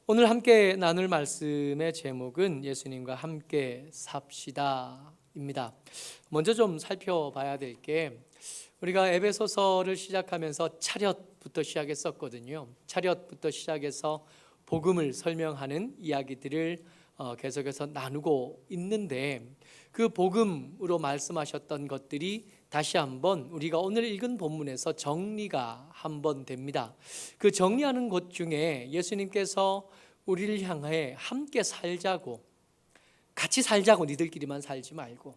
오늘 함께 나눌 말씀의 제목은 예수님과 함께 삽시다입니다. 먼저 좀 살펴봐야 될 게 우리가 에베소서를 시작하면서 차렷부터 시작했었거든요. 차렷부터 시작해서 복음을 설명하는 이야기들을 계속해서 나누고 있는데 그 복음으로 말씀하셨던 것들이 다시 한번 우리가 오늘 읽은 본문에서 정리가 한번 됩니다. 그 정리하는 것 중에 예수님께서 우리를 향해 함께 살자고, 같이 살자고, 니들끼리만 살지 말고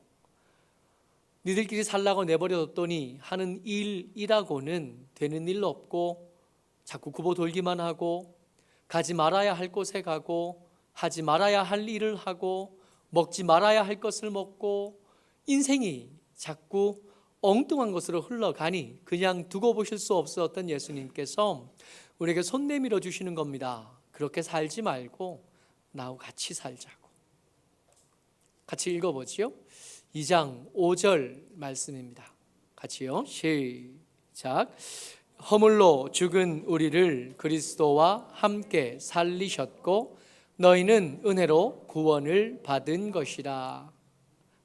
니들끼리 살라고 내버려뒀더니 하는 일이라고는 되는 일 없고 자꾸 구보 돌기만 하고 가지 말아야 할 곳에 가고 하지 말아야 할 일을 하고 먹지 말아야 할 것을 먹고 인생이 자꾸 엉뚱한 것으로 흘러가니 그냥 두고 보실 수 없었던 예수님께서 우리에게 손 내밀어 주시는 겁니다. 그렇게 살지 말고 나하고 같이 살자고. 같이 읽어보지요. 2장 5절 말씀입니다. 같이요. 시작. 허물로 죽은 우리를 그리스도와 함께 살리셨고 너희는 은혜로 구원을 받은 것이라.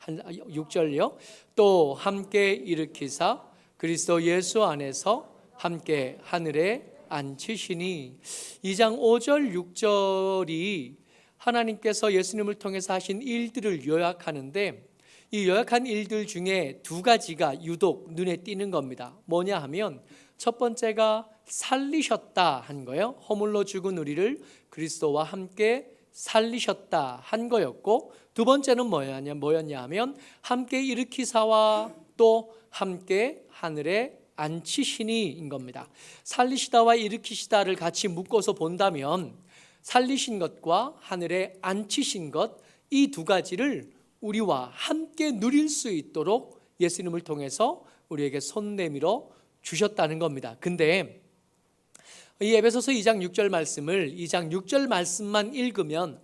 6절요. 또 함께 일으키사 그리스도 예수 안에서 함께 하늘에 앉히시니. 2장 5절 6절이 하나님께서 예수님을 통해서 하신 일들을 요약하는데 이 요약한 일들 중에 두 가지가 유독 눈에 띄는 겁니다. 뭐냐 하면 첫 번째가 살리셨다 한 거예요. 허물로 죽은 우리를 그리스도와 함께 살리셨다 한 거였고, 두 번째는 뭐였냐 하면 함께 일으키사와 또 함께 하늘에 앉히시니인 겁니다. 살리시다와 일으키시다를 같이 묶어서 본다면 살리신 것과 하늘에 앉히신 것, 이 두 가지를 우리와 함께 누릴 수 있도록 예수님을 통해서 우리에게 손 내밀어 주셨다는 겁니다. 근데 이 에베소서 2장 6절 말씀을 2장 6절 말씀만 읽으면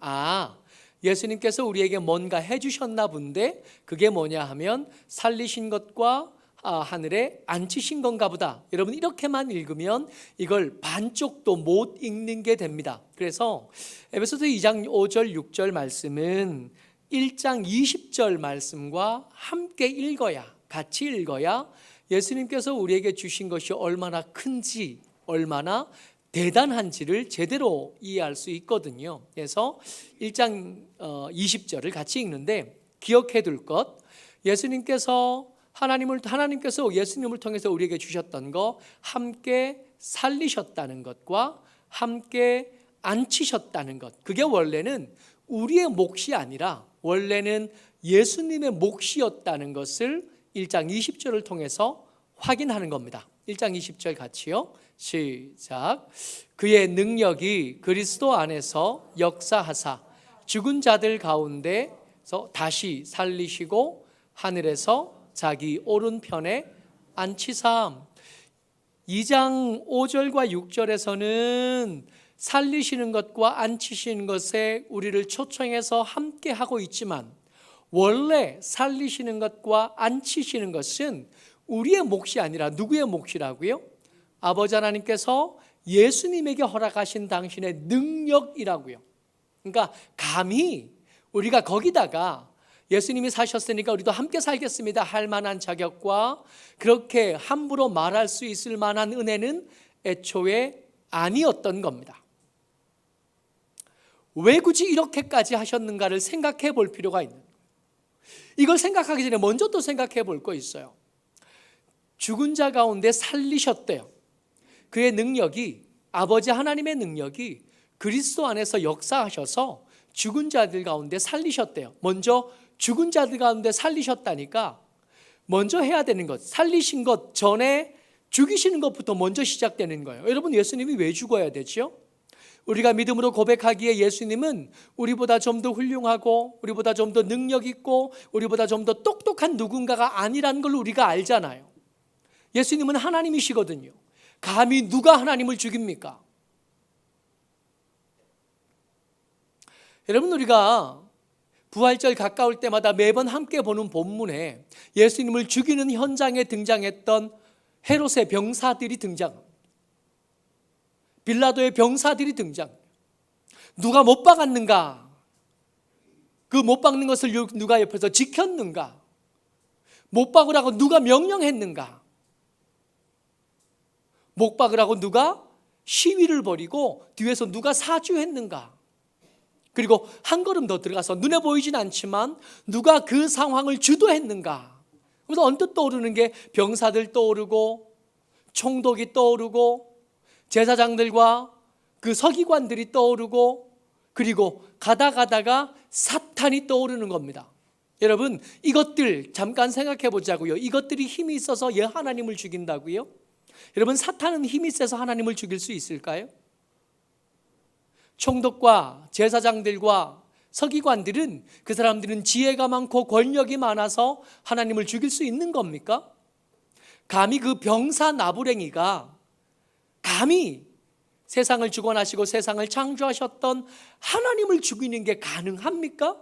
예수님께서 우리에게 뭔가 해주셨나 본데 그게 뭐냐 하면 살리신 것과 하늘에 앉히신 건가 보다. 여러분 이렇게만 읽으면 이걸 반쪽도 못 읽는 게 됩니다. 그래서 에베소서 2장 5절 6절 말씀은 1장 20절 말씀과 함께 읽어야, 같이 읽어야 예수님께서 우리에게 주신 것이 얼마나 큰지, 얼마나 대단한지를 제대로 이해할 수 있거든요. 그래서 1장 20절을 같이 읽는데 기억해 둘 것, 하나님께서 예수님을 통해서 우리에게 주셨던 거, 함께 살리셨다는 것과 함께 앉히셨다는 것, 그게 원래는 우리의 몫이 아니라 원래는 예수님의 몫이었다는 것을 1장 20절을 통해서 확인하는 겁니다. 1장 20절 같이요. 시작. 그의 능력이 그리스도 안에서 역사하사 죽은 자들 가운데서 다시 살리시고 하늘에서 자기 오른편에 앉히삼. 2장 5절과 6절에서는 살리시는 것과 앉히시는 것에 우리를 초청해서 함께 하고 있지만 원래 살리시는 것과 앉히시는 것은 우리의 몫이 아니라 누구의 몫이라고요? 아버지 하나님께서 예수님에게 허락하신 당신의 능력이라고요. 그러니까 감히 우리가 거기다가 예수님이 사셨으니까 우리도 함께 살겠습니다 할 만한 자격과 그렇게 함부로 말할 수 있을 만한 은혜는 애초에 아니었던 겁니다. 왜 굳이 이렇게까지 하셨는가를 생각해 볼 필요가 있는 거예요. 이걸 생각하기 전에 먼저 또 생각해 볼 거 있어요. 죽은 자 가운데 살리셨대요. 그의 능력이, 아버지 하나님의 능력이 그리스도 안에서 역사하셔서 죽은 자들 가운데 살리셨대요. 먼저 죽은 자들 가운데 살리셨다니까 먼저 해야 되는 것, 살리신 것 전에 죽이시는 것부터 먼저 시작되는 거예요. 여러분 예수님이 왜 죽어야 되죠? 우리가 믿음으로 고백하기에 예수님은 우리보다 좀 더 훌륭하고 우리보다 좀 더 능력 있고 우리보다 좀 더 똑똑한 누군가가 아니라는 걸 우리가 알잖아요. 예수님은 하나님이시거든요. 감히 누가 하나님을 죽입니까? 여러분 우리가 부활절 가까울 때마다 매번 함께 보는 본문에 예수님을 죽이는 현장에 등장했던 헤롯의 병사들이 등장합니다. 빌라도의 병사들이 등장. 누가 못 박았는가? 그 못 박는 것을 누가 옆에서 지켰는가? 못 박으라고 누가 명령했는가? 못 박으라고 누가 시위를 벌이고 뒤에서 누가 사주했는가? 그리고 한 걸음 더 들어가서 눈에 보이진 않지만 누가 그 상황을 주도했는가? 그래서 언뜻 떠오르는 게 병사들 떠오르고 총독이 떠오르고 제사장들과 그 서기관들이 떠오르고 그리고 가다가 사탄이 떠오르는 겁니다. 여러분, 이것들 잠깐 생각해 보자고요. 이것들이 힘이 있어서 하나님을 죽인다고요? 여러분, 사탄은 힘이 세서 하나님을 죽일 수 있을까요? 총독과 제사장들과 서기관들은, 그 사람들은 지혜가 많고 권력이 많아서 하나님을 죽일 수 있는 겁니까? 감히 그 병사 나부랭이가 감히 세상을 주관하시고 세상을 창조하셨던 하나님을 죽이는 게 가능합니까?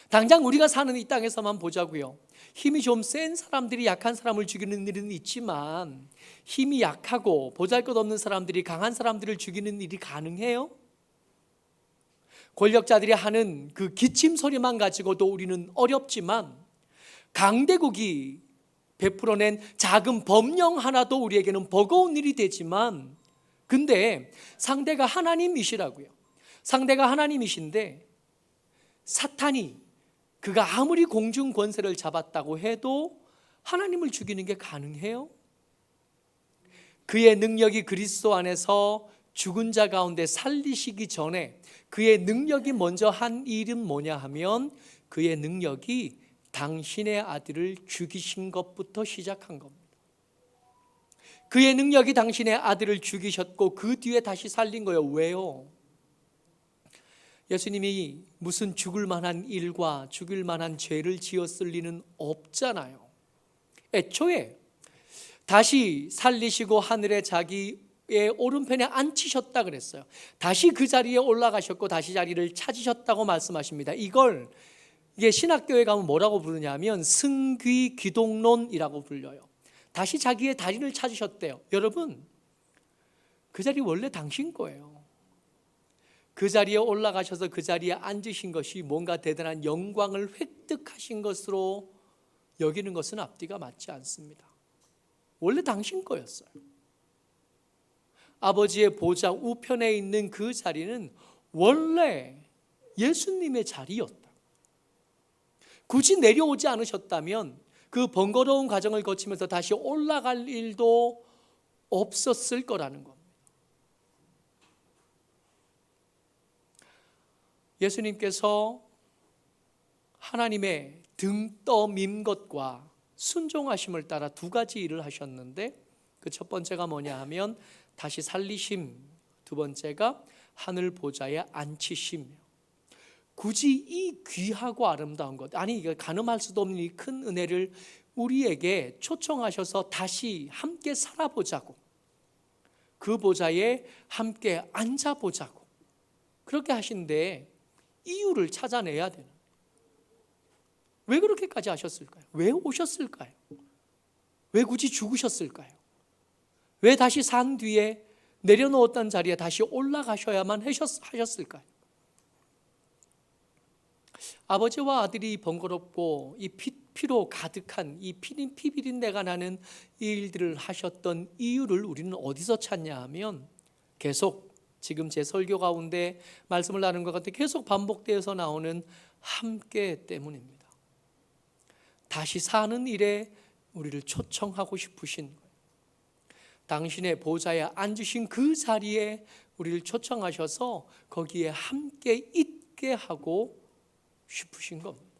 당장 우리가 사는 이 땅에서만 보자고요. 힘이 좀 센 사람들이 약한 사람을 죽이는 일은 있지만 힘이 약하고 보잘것없는 사람들이 강한 사람들을 죽이는 일이 가능해요? 권력자들이 하는 그 기침 소리만 가지고도 우리는 어렵지만 강대국이 베풀어낸 작은 법령 하나도 우리에게는 버거운 일이 되지만, 근데 상대가 하나님이시라고요. 상대가 하나님이신데 사탄이 그가 아무리 공중 권세를 잡았다고 해도 하나님을 죽이는 게 가능해요? 그의 능력이 그리스도 안에서 죽은 자 가운데 살리시기 전에 그의 능력이 먼저 한 일은 뭐냐 하면 그의 능력이 당신의 아들을 죽이신 것부터 시작한 겁니다. 그의 능력이 당신의 아들을 죽이셨고 그 뒤에 다시 살린 거예요. 왜요? 예수님이 무슨 죽을 만한 일과 죽을 만한 죄를 지었을 리는 없잖아요. 애초에 다시 살리시고 하늘에 자기의 오른편에 앉히셨다 그랬어요. 다시 그 자리에 올라가셨고 다시 자리를 찾으셨다고 말씀하십니다. 이게 신학교에 가면 뭐라고 부르냐면 승귀 기독론이라고 불려요. 다시 자기의 다리를 찾으셨대요. 여러분, 그 자리 원래 당신 거예요. 그 자리에 올라가셔서 그 자리에 앉으신 것이 뭔가 대단한 영광을 획득하신 것으로 여기는 것은 앞뒤가 맞지 않습니다. 원래 당신 거였어요. 아버지의 보좌 우편에 있는 그 자리는 원래 예수님의 자리였다. 굳이 내려오지 않으셨다면 그 번거로운 과정을 거치면서 다시 올라갈 일도 없었을 거라는 겁니다. 예수님께서 하나님의 등 떠민 것과 순종하심을 따라 두 가지 일을 하셨는데, 그 첫 번째가 뭐냐 하면 다시 살리심, 두 번째가 하늘 보좌에 앉히심. 굳이 이 귀하고 아름다운 것, 아니 이거 가늠할 수도 없는 이 큰 은혜를 우리에게 초청하셔서 다시 함께 살아보자고, 그 보좌에 함께 앉아보자고 그렇게 하신데 이유를 찾아내야 되는, 왜 그렇게까지 하셨을까요? 왜 오셨을까요? 왜 굳이 죽으셨을까요? 왜 다시 산 뒤에 내려놓았던 자리에 다시 올라가셔야만 하셨을까요? 아버지와 아들이 번거롭고 이 피로 가득한 이 피비린내가 나는 이 일들을 하셨던 이유를 우리는 어디서 찾냐 하면 계속 지금 제 설교 가운데 말씀을 나눈 것 같아 계속 반복되어서 나오는 함께 때문입니다. 다시 사는 일에 우리를 초청하고 싶으신 거예요. 당신의 보좌에 앉으신 그 자리에 우리를 초청하셔서 거기에 함께 있게 하고 싶으신 겁니다.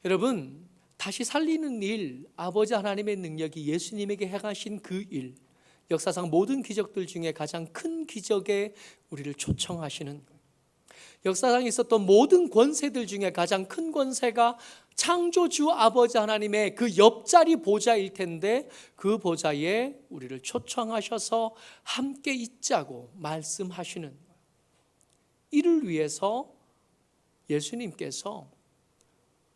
여러분, 다시 살리는 일, 아버지 하나님의 능력이 예수님에게 행하신 그 일, 역사상 모든 기적들 중에 가장 큰 기적에 우리를 초청하시는 거예요. 역사상에 있었던 모든 권세들 중에 가장 큰 권세가 창조주 아버지 하나님의 그 옆자리 보좌일 텐데 그 보좌에 우리를 초청하셔서 함께 있자고 말씀하시는 거예요. 이를 위해서 예수님께서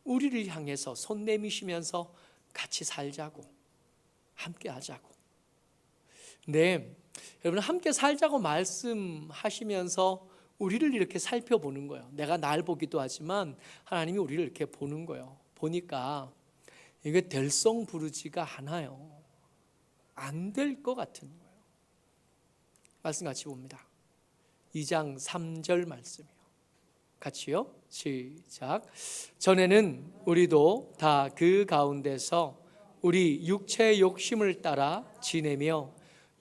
우리를 향해서 손 내미시면서 같이 살자고, 함께 하자고. 네, 여러분 함께 살자고 말씀하시면서 우리를 이렇게 살펴보는 거예요. 내가 날 보기도 하지만 하나님이 우리를 이렇게 보는 거예요. 보니까 이게 될성 부르지가 않아요. 안 될 것 같은 거예요. 말씀 같이 봅니다. 2장 3절 말씀이요. 같이요. 시작. 전에는 우리도 다 그 가운데서 우리 육체의 욕심을 따라 지내며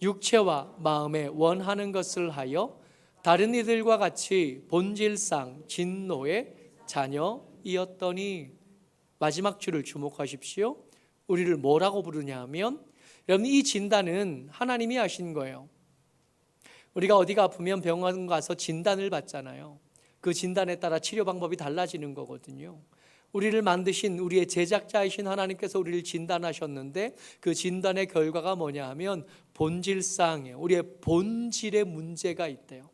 육체와 마음에 원하는 것을 하여 다른 이들과 같이 본질상 진노의 자녀이었더니, 마지막 줄을 주목하십시오. 우리를 뭐라고 부르냐 하면, 여러분 이 진단은 하나님이 하신 거예요. 우리가 어디가 아프면 병원 가서 진단을 받잖아요. 그 진단에 따라 치료 방법이 달라지는 거거든요. 우리를 만드신 우리의 제작자이신 하나님께서 우리를 진단하셨는데 그 진단의 결과가 뭐냐 하면 본질상이에요. 우리의 본질에 문제가 있대요.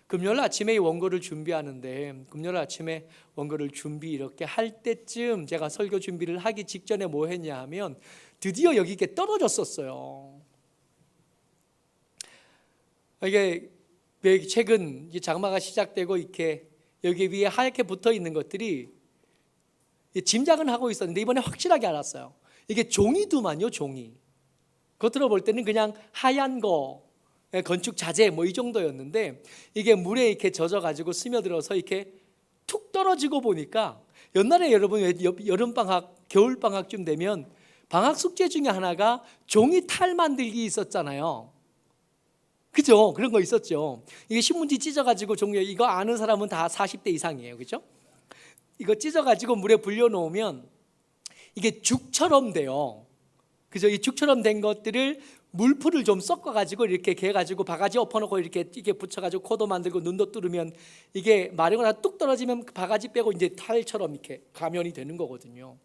금요일 아침에 이 원고를 준비하는데, 금요일 아침에 원고를 준비 이렇게 할 때쯤 제가 설교 준비를 하기 직전에 뭐 했냐 하면 드디어 여기 이렇게 떨어졌었어요. 이게 최근 장마가 시작되고 이렇게 여기 위에 하얗게 붙어 있는 것들이 짐작은 하고 있었는데 이번에 확실하게 알았어요. 이게 종이더만요, 종이. 겉으로 볼 때는 그냥 하얀 거, 건축 자재 뭐 이 정도였는데 이게 물에 이렇게 젖어가지고 스며들어서 이렇게 툭 떨어지고 보니까, 옛날에 여러분 여름방학, 겨울방학쯤 되면 방학 숙제 중에 하나가 종이 탈 만들기 있었잖아요. 그죠? 그런 거 있었죠. 이게 신문지 찢어가지고 종이, 이거 아는 사람은 다 40대 이상이에요. 그죠? 이거 찢어가지고 물에 불려놓으면 이게 죽처럼 돼요. 그죠? 이 죽처럼 된 것들을 물풀을 좀 섞어가지고 이렇게 개가지고 바가지 엎어놓고 이렇게 붙여가지고 코도 만들고 눈도 뚫으면 이게 마르거나 뚝 떨어지면 바가지 빼고 이제 탈처럼 이렇게 가면이 되는 거거든요.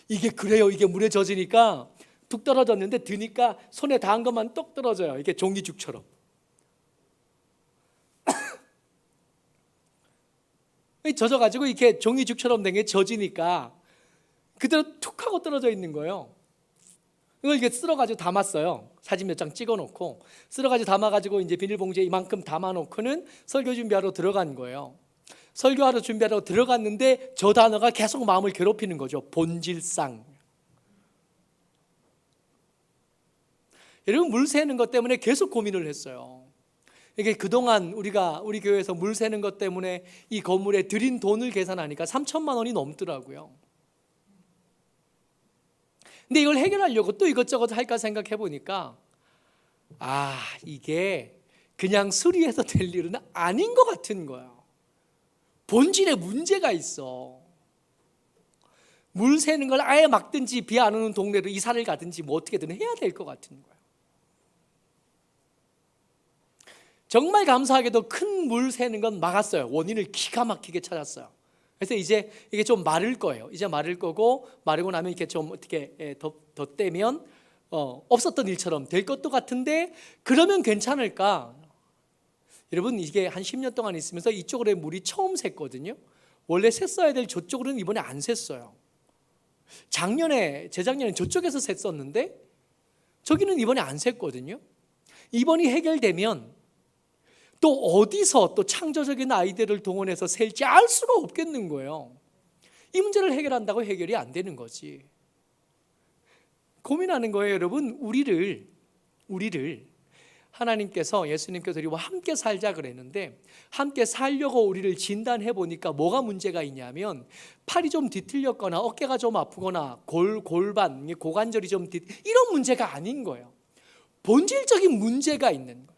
이게 그래요. 이게 물에 젖으니까 뚝 떨어졌는데 드니까 손에 닿은 것만 똑 떨어져요. 이게 종이죽처럼. 젖어가지고 이렇게 종이죽처럼 된 게 젖으니까 그대로 툭 하고 떨어져 있는 거예요. 이걸 이렇게 쓸어가지고 담았어요. 사진 몇 장 찍어놓고 쓸어가지고 담아가지고 이제 비닐봉지에 이만큼 담아놓고는 설교 준비하러 들어간 거예요. 설교하러 준비하러 들어갔는데 저 단어가 계속 마음을 괴롭히는 거죠. 본질상. 여러분 물 새는 것 때문에 계속 고민을 했어요. 이게 그동안 우리 교회에서 물 새는 것 때문에 이 건물에 들인 돈을 계산하니까 3천만 원이 넘더라고요. 근데 이걸 해결하려고 또 이것저것 할까 생각해 보니까 이게 그냥 수리해서 될 일은 아닌 것 같은 거예요. 본질에 문제가 있어. 물 새는 걸 아예 막든지 비 안 오는 동네로 이사를 가든지 뭐 어떻게든 해야 될 것 같은 거예요. 정말 감사하게도 큰 물 새는 건 막았어요. 원인을 기가 막히게 찾았어요. 그래서 이제 이게 좀 마를 거예요. 이제 마를 거고, 마르고 나면 이렇게 좀 어떻게 덧대면 없었던 일처럼 될 것도 같은데, 그러면 괜찮을까? 여러분 이게 한 10년 동안 있으면서 이쪽으로 물이 처음 샜거든요. 원래 샜어야 될 저쪽으로는 이번에 안 샜어요. 재작년에 저쪽에서 샜었는데 저기는 이번에 안 샜거든요. 이번이 해결되면 또 어디서 또 창조적인 아이디어를 동원해서 셀지 알 수가 없겠는 거예요. 이 문제를 해결한다고 해결이 안 되는 거지. 고민하는 거예요, 여러분. 우리를 하나님께서, 예수님께서 우리와 함께 살자 그랬는데, 함께 살려고 우리를 진단해 보니까 뭐가 문제가 있냐면, 팔이 좀 뒤틀렸거나 어깨가 좀 아프거나 골반, 고관절이 좀 이런 문제가 아닌 거예요. 본질적인 문제가 있는 거예요.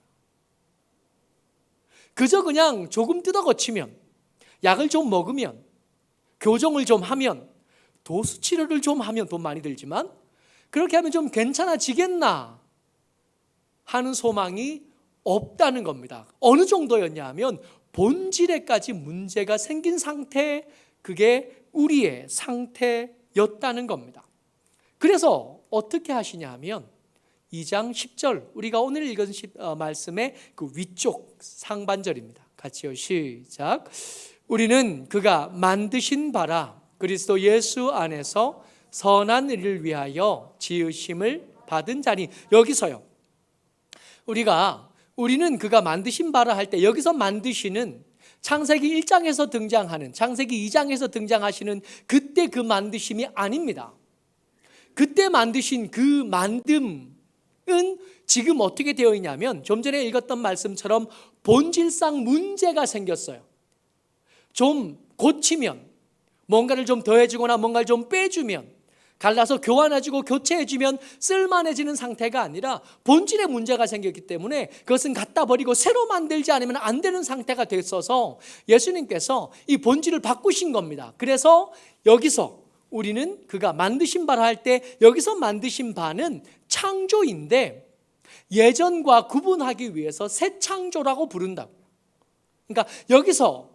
그저 그냥 조금 뜯어 고치면, 약을 좀 먹으면, 교정을 좀 하면, 도수 치료를 좀 하면 돈 많이 들지만 그렇게 하면 좀 괜찮아지겠나 하는 소망이 없다는 겁니다. 어느 정도였냐 하면 본질에까지 문제가 생긴 상태, 그게 우리의 상태였다는 겁니다. 그래서 어떻게 하시냐 하면 2장 10절, 우리가 오늘 읽은 말씀의 그 위쪽 상반절입니다. 같이요, 시작. 우리는 그가 만드신 바라 그리스도 예수 안에서 선한 일을 위하여 지으심을 받은 자니. 여기서요, 우리는 그가 만드신 바라 할 때 여기서 만드시는 창세기 1장에서 등장하는, 창세기 2장에서 등장하시는 그때 그 만드심이 아닙니다. 그때 만드신 그 만듦은 지금 어떻게 되어 있냐면 좀 전에 읽었던 말씀처럼 본질상 문제가 생겼어요. 좀 고치면, 뭔가를 좀 더해주거나 뭔가를 좀 빼주면, 갈라서 교환해주고 교체해주면 쓸만해지는 상태가 아니라 본질에 문제가 생겼기 때문에 그것은 갖다 버리고 새로 만들지 않으면 안 되는 상태가 됐어서 예수님께서 이 본질을 바꾸신 겁니다. 그래서 여기서 우리는 그가 만드신 바라 할 때 여기서 만드신 바는 창조인데 예전과 구분하기 위해서 새 창조라고 부른다고. 그러니까 여기서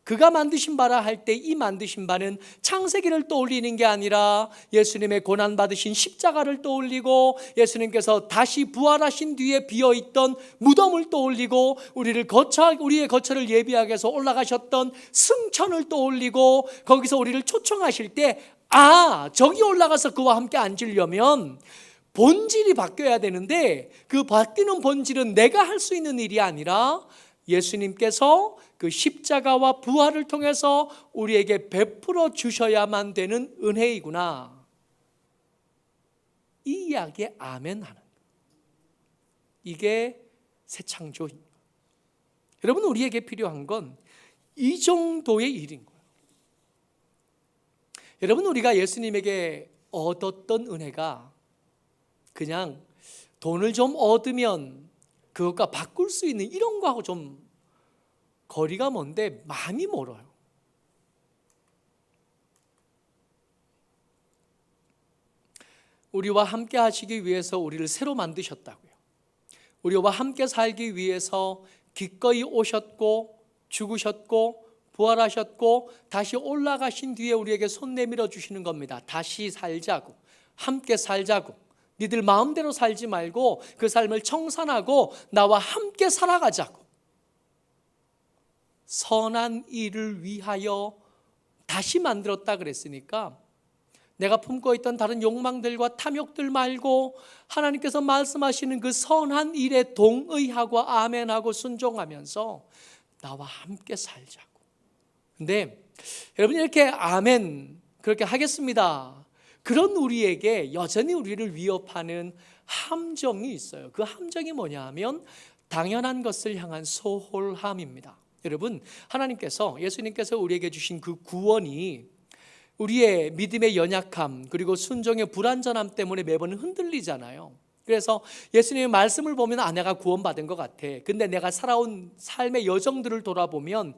그가 만드신 바라 할 때 이 만드신 바는 창세기를 떠올리는 게 아니라 예수님의 고난받으신 십자가를 떠올리고 예수님께서 다시 부활하신 뒤에 비어있던 무덤을 떠올리고 우리의 거처를 예비하기 위해서 올라가셨던 승천을 떠올리고 거기서 우리를 초청하실 때 저기 올라가서 그와 함께 앉으려면 본질이 바뀌어야 되는데 그 바뀌는 본질은 내가 할 수 있는 일이 아니라 예수님께서 그 십자가와 부활을 통해서 우리에게 베풀어 주셔야만 되는 은혜이구나. 이 이야기에 아멘하는, 이게 새 창조입니다. 여러분, 우리에게 필요한 건 이 정도의 일인 거예요. 여러분, 우리가 예수님에게 얻었던 은혜가 그냥 돈을 좀 얻으면 그것과 바꿀 수 있는 이런 거하고 좀 거리가 먼데 많이 멀어요. 우리와 함께 하시기 위해서 우리를 새로 만드셨다고요. 우리와 함께 살기 위해서 기꺼이 오셨고 죽으셨고 부활하셨고 다시 올라가신 뒤에 우리에게 손 내밀어 주시는 겁니다. 다시 살자고, 함께 살자고. 니들 마음대로 살지 말고 그 삶을 청산하고 나와 함께 살아가자고. 선한 일을 위하여 다시 만들었다 그랬으니까 내가 품고 있던 다른 욕망들과 탐욕들 말고 하나님께서 말씀하시는 그 선한 일에 동의하고 아멘하고 순종하면서 나와 함께 살자고. 근데 여러분, 이렇게 아멘 그렇게 하겠습니다, 그런 우리에게 여전히 우리를 위협하는 함정이 있어요. 그 함정이 뭐냐 하면 당연한 것을 향한 소홀함입니다. 여러분, 하나님께서, 예수님께서 우리에게 주신 그 구원이 우리의 믿음의 연약함 그리고 순종의 불완전함 때문에 매번 흔들리잖아요. 그래서 예수님의 말씀을 보면 내가 구원받은 것 같아. 근데 내가 살아온 삶의 여정들을 돌아보면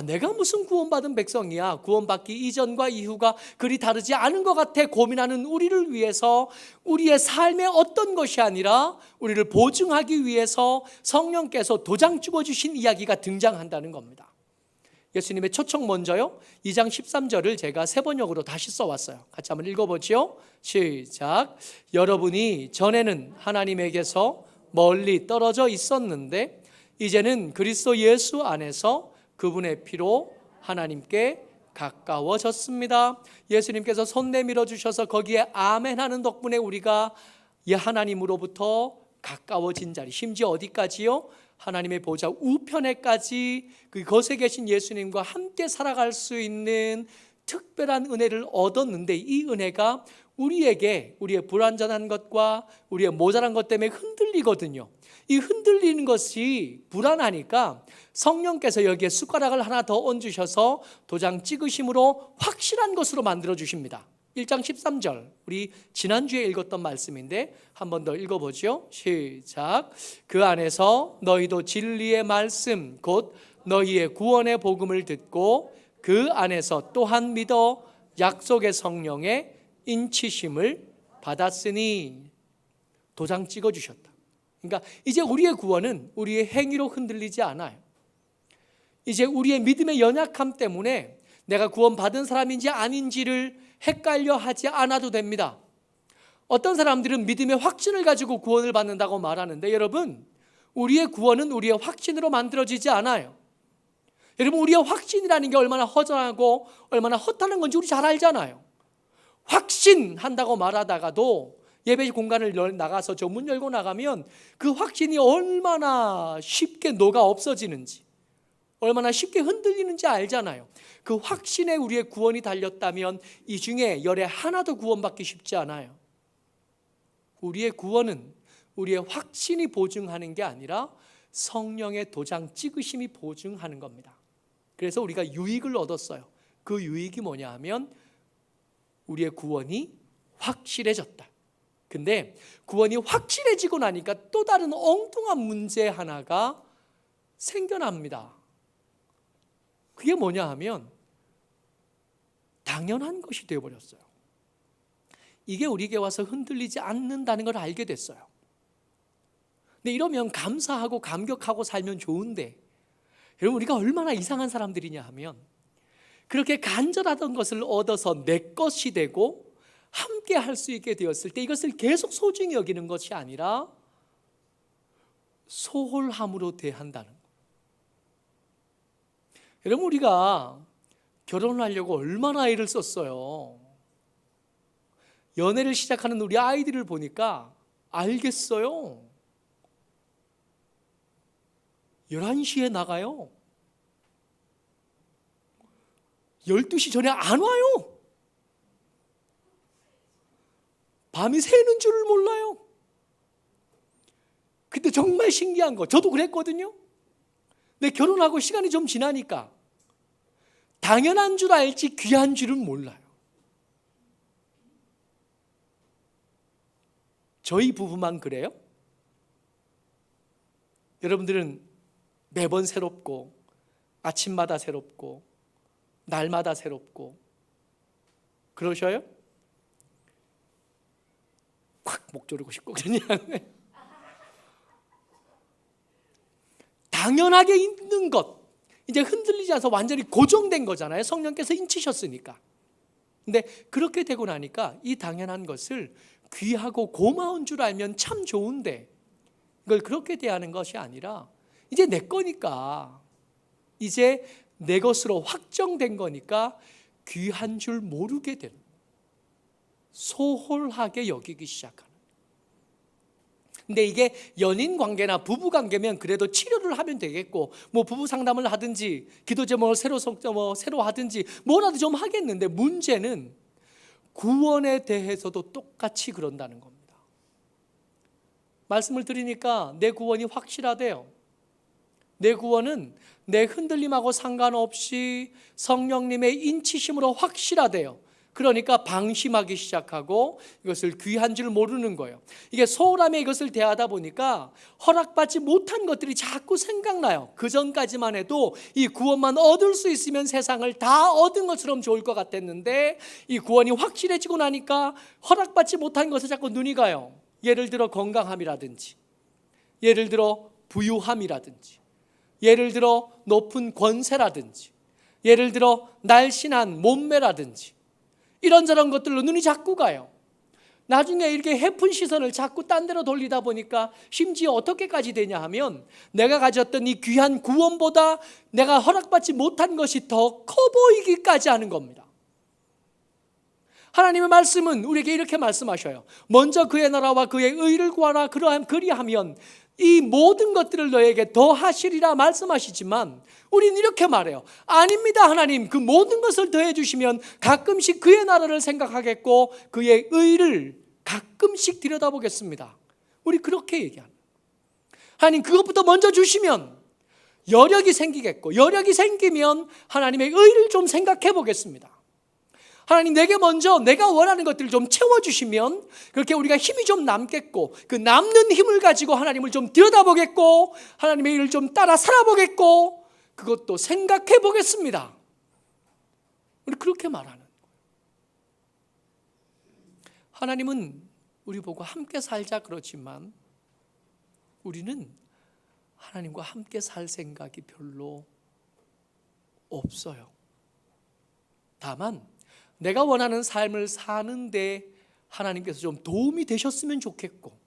내가 무슨 구원받은 백성이야, 구원받기 이전과 이후가 그리 다르지 않은 것 같아 고민하는 우리를 위해서 우리의 삶의 어떤 것이 아니라 우리를 보증하기 위해서 성령께서 도장 찍어주신 이야기가 등장한다는 겁니다. 예수님의 초청 먼저요, 2장 13절을 제가 세 번역으로 다시 써왔어요. 같이 한번 읽어보죠. 시작. 여러분이 전에는 하나님에게서 멀리 떨어져 있었는데 이제는 그리스도 예수 안에서 그분의 피로 하나님께 가까워졌습니다. 예수님께서 손 내밀어 주셔서 거기에 아멘하는 덕분에 우리가 하나님으로부터 가까워진 자리, 심지어 어디까지요? 하나님의 보좌 우편에까지 그곳에 계신 예수님과 함께 살아갈 수 있는 특별한 은혜를 얻었는데, 이 은혜가 우리에게 우리의 불완전한 것과 우리의 모자란 것 때문에 흔들리거든요. 이 흔들리는 것이 불안하니까 성령께서 여기에 숟가락을 하나 더 얹으셔서 도장 찍으심으로 확실한 것으로 만들어 주십니다. 1장 13절, 우리 지난주에 읽었던 말씀인데 한 번 더 읽어보죠. 시작. 그 안에서 너희도 진리의 말씀 곧 너희의 구원의 복음을 듣고 그 안에서 또한 믿어 약속의 성령의 인치심을 받았으니. 도장 찍어주셨다. 그러니까 이제 우리의 구원은 우리의 행위로 흔들리지 않아요. 이제 우리의 믿음의 연약함 때문에 내가 구원받은 사람인지 아닌지를 헷갈려 하지 않아도 됩니다. 어떤 사람들은 믿음의 확신을 가지고 구원을 받는다고 말하는데, 여러분, 우리의 구원은 우리의 확신으로 만들어지지 않아요. 여러분, 우리의 확신이라는 게 얼마나 허전하고 얼마나 허탄한 건지 우리 잘 알잖아요. 확신한다고 말하다가도 예배 공간을 나가서 저 문 열고 나가면 그 확신이 얼마나 쉽게 녹아 없어지는지, 얼마나 쉽게 흔들리는지 알잖아요. 그 확신에 우리의 구원이 달렸다면 이 중에 열에 하나도 구원받기 쉽지 않아요. 우리의 구원은 우리의 확신이 보증하는 게 아니라 성령의 도장 찍으심이 보증하는 겁니다. 그래서 우리가 유익을 얻었어요. 그 유익이 뭐냐 하면 우리의 구원이 확실해졌다. 근데 구원이 확실해지고 나니까 또 다른 엉뚱한 문제 하나가 생겨납니다. 그게 뭐냐 하면 당연한 것이 되어버렸어요. 이게 우리에게 와서 흔들리지 않는다는 걸 알게 됐어요. 근데 이러면 감사하고 감격하고 살면 좋은데, 여러분 우리가 얼마나 이상한 사람들이냐 하면 그렇게 간절하던 것을 얻어서 내 것이 되고 함께 할 수 있게 되었을 때 이것을 계속 소중히 여기는 것이 아니라 소홀함으로 대한다는 것. 여러분 우리가 결혼하려고 얼마나 애를 썼어요. 연애를 시작하는 우리 아이들을 보니까 알겠어요. 11시에 나가요. 12시 전에 안 와요. 밤이 새는 줄을 몰라요. 근데 정말 신기한 거, 저도 그랬거든요. 근데 결혼하고 시간이 좀 지나니까 당연한 줄 알지 귀한 줄은 몰라요. 저희 부부만 그래요? 여러분들은 매번 새롭고 아침마다 새롭고 날마다 새롭고 그러셔요? 확 목 조르고 싶고 그냥 당연하게 있는 것, 이제 흔들리지 않아서 완전히 고정된 거잖아요. 성령께서 인치셨으니까. 근데 그렇게 되고 나니까 이 당연한 것을 귀하고 고마운 줄 알면 참 좋은데 이걸 그렇게 대하는 것이 아니라 이제 내 거니까, 이제 내 것으로 확정된 거니까 귀한 줄 모르게 되는, 소홀하게 여기기 시작하는. 근데 이게 연인 관계나 부부 관계면 그래도 치료를 하면 되겠고, 뭐 부부 상담을 하든지 기도 제목을 새로 하든지 뭐라도 좀 하겠는데, 문제는 구원에 대해서도 똑같이 그런다는 겁니다. 말씀을 드리니까 내 구원이 확실하대요. 내 구원은 내 흔들림하고 상관없이 성령님의 인치심으로 확실하대요. 그러니까 방심하기 시작하고 이것을 귀한 줄 모르는 거예요. 이게 소홀함에 이것을 대하다 보니까 허락받지 못한 것들이 자꾸 생각나요. 그 전까지만 해도 이 구원만 얻을 수 있으면 세상을 다 얻은 것처럼 좋을 것 같았는데, 이 구원이 확실해지고 나니까 허락받지 못한 것에 자꾸 눈이 가요. 예를 들어 건강함이라든지, 예를 들어 부유함이라든지, 예를 들어 높은 권세라든지, 예를 들어 날씬한 몸매라든지, 이런저런 것들로 눈이 자꾸 가요. 나중에 이렇게 해픈 시선을 자꾸 딴 데로 돌리다 보니까 심지어 어떻게까지 되냐 하면 내가 가졌던 이 귀한 구원보다 내가 허락받지 못한 것이 더 커 보이기까지 하는 겁니다. 하나님의 말씀은 우리에게 이렇게 말씀하셔요. 먼저 그의 나라와 그의 의를 구하라. 그리하면 이 모든 것들을 너에게 더하시리라 말씀하시지만, 우리는 이렇게 말해요. 아닙니다 하나님, 그 모든 것을 더해 주시면 가끔씩 그의 나라를 생각하겠고 그의 의를 가끔씩 들여다보겠습니다. 우리 그렇게 얘기합니다. 하나님, 그것부터 먼저 주시면 여력이 생기겠고, 여력이 생기면 하나님의 의를 좀 생각해 보겠습니다. 하나님, 내게 먼저 내가 원하는 것들을 좀 채워주시면 그렇게 우리가 힘이 좀 남겠고, 그 남는 힘을 가지고 하나님을 좀 들여다보겠고 하나님의 일을 좀 따라 살아보겠고 그것도 생각해 보겠습니다. 우리 그렇게 말하는 거예요. 하나님은 우리 보고 함께 살자 그렇지만 우리는 하나님과 함께 살 생각이 별로 없어요. 다만 내가 원하는 삶을 사는데 하나님께서 좀 도움이 되셨으면 좋겠고,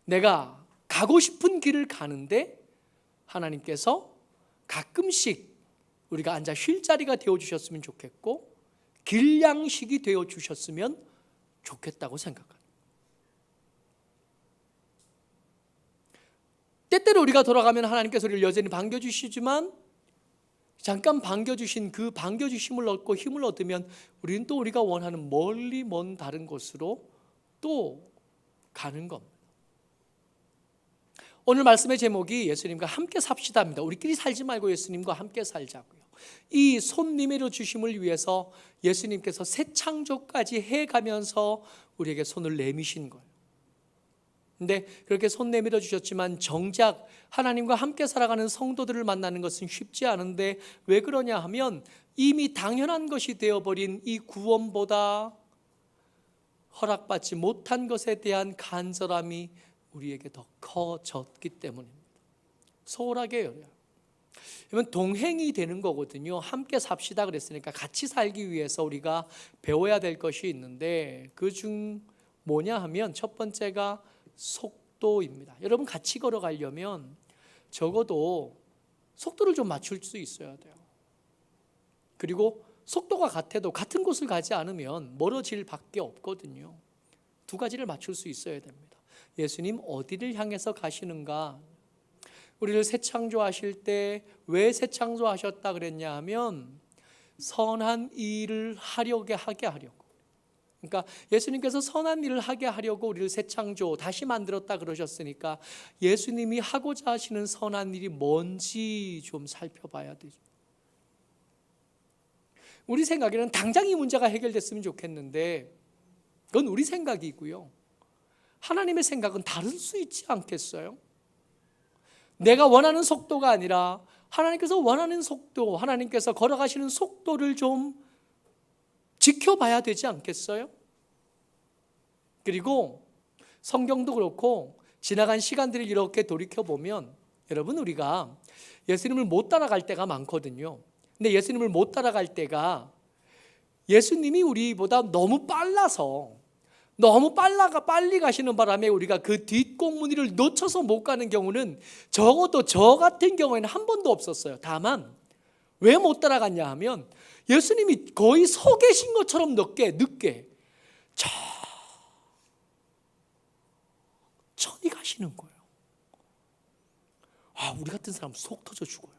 내가 가고 싶은 길을 가는데 하나님께서 가끔씩 우리가 앉아 쉴 자리가 되어주셨으면 좋겠고, 길양식이 되어주셨으면 좋겠다고 생각합니다. 때때로 우리가 돌아가면 하나님께서 우리를 여전히 반겨주시지만 잠깐 반겨주신 그 반겨주심을 얻고 힘을 얻으면 우리는 또 우리가 원하는 멀리 먼 다른 곳으로 또 가는 겁니다. 오늘 말씀의 제목이 예수님과 함께 삽시다입니다. 우리끼리 살지 말고 예수님과 함께 살자고요. 이 손 내밀어 주심을 위해서 예수님께서 새 창조까지 해가면서 우리에게 손을 내미신 거예요. 근데 그렇게 손 내밀어 주셨지만 정작 하나님과 함께 살아가는 성도들을 만나는 것은 쉽지 않은데 왜 그러냐 하면 이미 당연한 것이 되어버린 이 구원보다 허락받지 못한 것에 대한 간절함이 우리에게 더 커졌기 때문입니다. 소홀하게 여겨요. 그러면 동행이 되는 거거든요. 함께 삽시다 그랬으니까 같이 살기 위해서 우리가 배워야 될 것이 있는데 그중 뭐냐 하면 첫 번째가 속도입니다. 여러분 같이 걸어가려면 적어도 속도를 좀 맞출 수 있어야 돼요. 그리고 속도가 같아도 같은 곳을 가지 않으면 멀어질 밖에 없거든요. 두 가지를 맞출 수 있어야 됩니다. 예수님 어디를 향해서 가시는가? 우리를 새 창조하실 때 왜 새 창조하셨다 그랬냐 하면 선한 일을 하게 하려고. 그러니까 예수님께서 선한 일을 하게 하려고 우리를 새 창조 다시 만들었다 그러셨으니까 예수님이 하고자 하시는 선한 일이 뭔지 좀 살펴봐야 되죠. 우리 생각에는 당장 이 문제가 해결됐으면 좋겠는데 그건 우리 생각이고요. 하나님의 생각은 다를 수 있지 않겠어요? 내가 원하는 속도가 아니라 하나님께서 원하는 속도, 하나님께서 걸어가시는 속도를 좀 지켜봐야 되지 않겠어요? 그리고 성경도 그렇고 지나간 시간들을 이렇게 돌이켜보면 여러분 우리가 예수님을 못 따라갈 때가 많거든요. 근데 예수님을 못 따라갈 때가 예수님이 우리보다 너무 빨리 가시는 바람에 우리가 그 뒷공문이를 놓쳐서 못 가는 경우는 적어도 저 같은 경우에는 한 번도 없었어요. 다만 왜 못 따라갔냐 하면 예수님이 거의 서 계신 것처럼 늦게 천천히 가시는 거예요. 우리 같은 사람 속 터져 죽어요.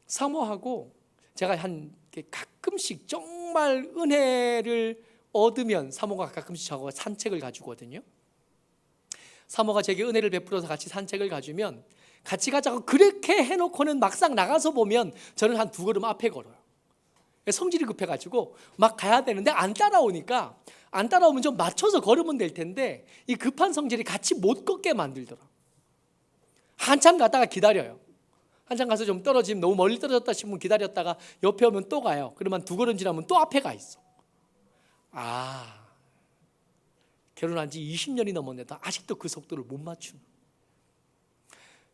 사모하고 제가 가끔씩 정말 은혜를 얻으면 사모가 가끔씩 저하고 산책을 가주거든요. 사모가 제게 은혜를 베풀어서 같이 산책을 가주면 같이 가자고 그렇게 해놓고는 막상 나가서 보면 저는 한 2걸음 앞에 걸어요. 성질이 급해가지고 막 가야 되는데 안 따라오면 좀 맞춰서 걸으면 될 텐데 이 급한 성질이 같이 못 걷게 만들더라. 한참 가다가 기다려요. 한참 가서 좀 떨어지면 너무 멀리 떨어졌다 싶으면 기다렸다가 옆에 오면 또 가요. 그러면 2걸음 지나면 또 앞에 가 있어. 결혼한 지 20년이 넘었는데도 아직도 그 속도를 못 맞추는.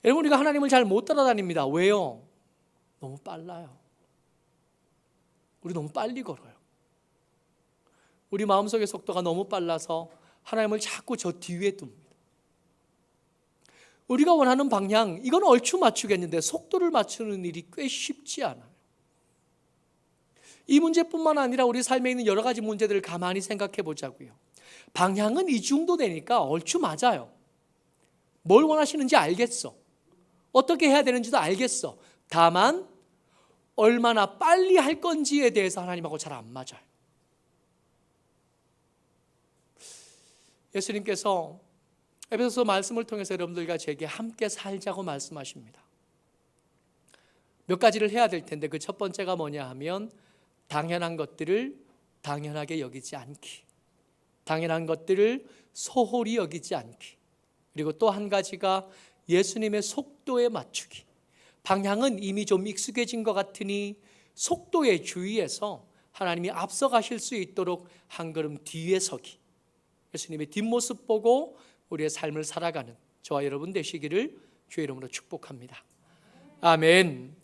여러분 우리가 하나님을 잘 못 따라다닙니다. 왜요? 너무 빨라요. 우리 너무 빨리 걸어요. 우리 마음속의 속도가 너무 빨라서 하나님을 자꾸 저 뒤에 둡니다. 우리가 원하는 방향, 이건 얼추 맞추겠는데 속도를 맞추는 일이 꽤 쉽지 않아요. 이 문제뿐만 아니라 우리 삶에 있는 여러 가지 문제들을 가만히 생각해 보자고요. 방향은 이 정도 되니까 얼추 맞아요. 뭘 원하시는지 알겠어. 어떻게 해야 되는지도 알겠어. 다만 얼마나 빨리 할 건지에 대해서 하나님하고 잘 안 맞아요. 예수님께서 에베소서 말씀을 통해서 여러분들과 제게 함께 살자고 말씀하십니다. 몇 가지를 해야 될 텐데 그 첫 번째가 뭐냐 하면 당연한 것들을 당연하게 여기지 않기, 당연한 것들을 소홀히 여기지 않기, 그리고 또 한 가지가 예수님의 속도에 맞추기. 방향은 이미 좀 익숙해진 것 같으니 속도에 주의해서 하나님이 앞서 가실 수 있도록 한 걸음 뒤에 서기. 예수님의 뒷모습 보고 우리의 삶을 살아가는 저와 여러분 되시기를 주의 이름으로 축복합니다. 아멘.